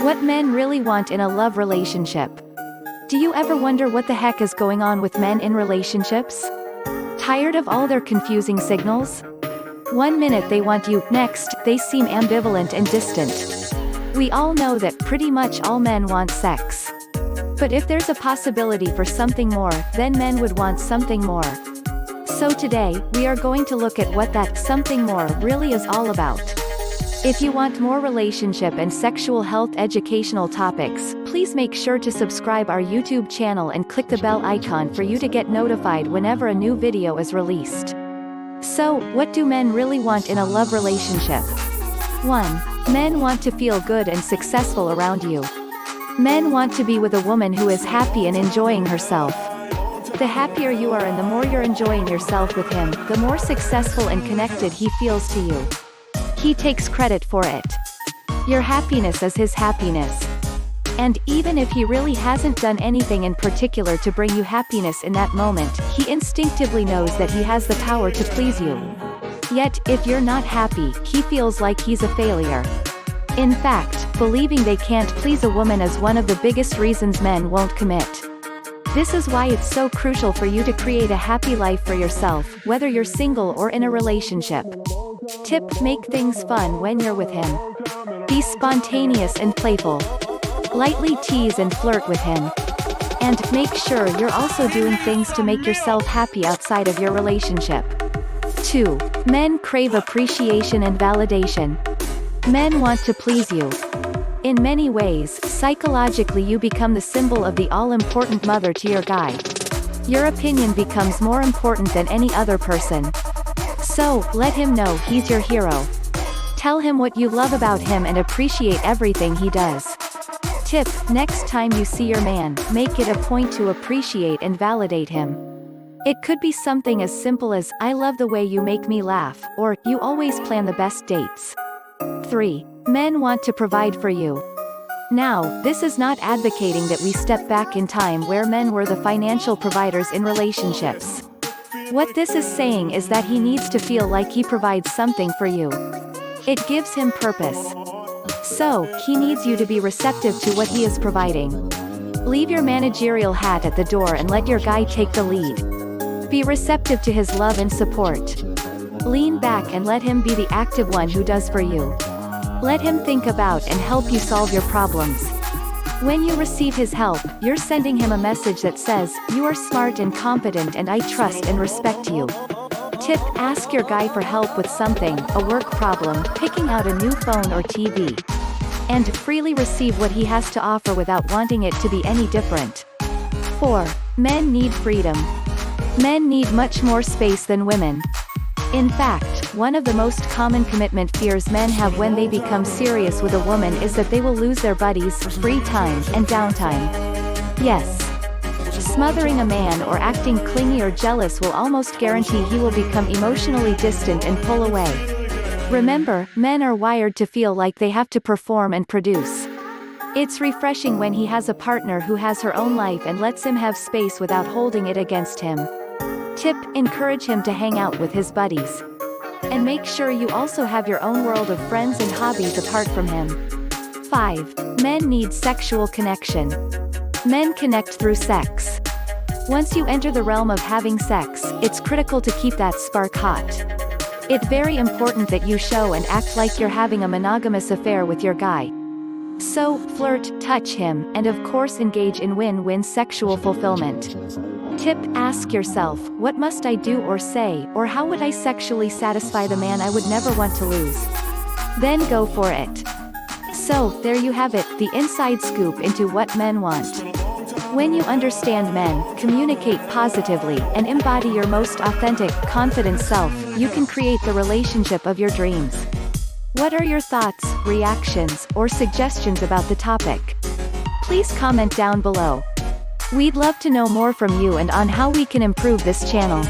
What men really want in a love relationship. Do you ever wonder what the heck is going on with men in relationships? Tired of all their confusing signals? One minute they want you, next, they seem ambivalent and distant. We all know that pretty much all men want sex. But if there's a possibility for something more, then men would want something more. So today, we are going to look at what that something more really is all about. If you want more relationship and sexual health educational topics, please make sure to subscribe our YouTube channel and click the bell icon for you to get notified whenever a new video is released. So, what do men really want in a love relationship? 1. Men want to feel good and successful around you. Men want to be with a woman who is happy and enjoying herself. The happier you are and the more you're enjoying yourself with him, the more successful and connected he feels to you. He takes credit for it. Your happiness is his happiness. And even if he really hasn't done anything in particular to bring you happiness in that moment, he instinctively knows that he has the power to please you. Yet, if you're not happy, he feels like he's a failure. In fact, believing they can't please a woman is one of the biggest reasons men won't commit. This is why it's so crucial for you to create a happy life for yourself, whether you're single or in a relationship. Tip: make things fun when you're with him. Be spontaneous and playful. Lightly tease and flirt with him. And make sure you're also doing things to make yourself happy outside of your relationship. 2. Men crave appreciation and validation. Men want to please you. In many ways, psychologically you become the symbol of the all-important mother to your guy. Your opinion becomes more important than any other person. So, let him know he's your hero. Tell him what you love about him and appreciate everything he does. Tip: next time you see your man, make it a point to appreciate and validate him. It could be something as simple as, "I love the way you make me laugh," or, "You always plan the best dates." 3. Men want to provide for you. Now, this is not advocating that we step back in time where men were the financial providers in relationships. What this is saying is that he needs to feel like he provides something for you. It gives him purpose. So, he needs you to be receptive to what he is providing. Leave your managerial hat at the door and let your guy take the lead. Be receptive to his love and support. Lean back and let him be the active one who does for you. Let him think about and help you solve your problems. When you receive his help, you're sending him a message that says, "You are smart and competent and I trust and respect you." Tip: ask your guy for help with something, a work problem, picking out a new phone or TV. And freely receive what he has to offer without wanting it to be any different. 4. Men need freedom. Men need much more space than women. In fact, one of the most common commitment fears men have when they become serious with a woman is that they will lose their buddies, free time, and downtime. Yes. Smothering a man or acting clingy or jealous will almost guarantee he will become emotionally distant and pull away. Remember, men are wired to feel like they have to perform and produce. It's refreshing when he has a partner who has her own life and lets him have space without holding it against him. Tip: encourage him to hang out with his buddies. And make sure you also have your own world of friends and hobbies apart from him. 5. Men need sexual connection. Men connect through sex. Once you enter the realm of having sex, it's critical to keep that spark hot. It's very important that you show and act like you're having a monogamous affair with your guy. So, flirt, touch him, and of course engage in win-win sexual fulfillment. Tip: ask yourself, what must I do or say, or how would I sexually satisfy the man I would never want to lose? Then go for it. So, there you have it, the inside scoop into what men want. When you understand men, communicate positively, and embody your most authentic, confident self, you can create the relationship of your dreams. What are your thoughts, reactions, or suggestions about the topic? Please comment down below. We'd love to know more from you and on how we can improve this channel.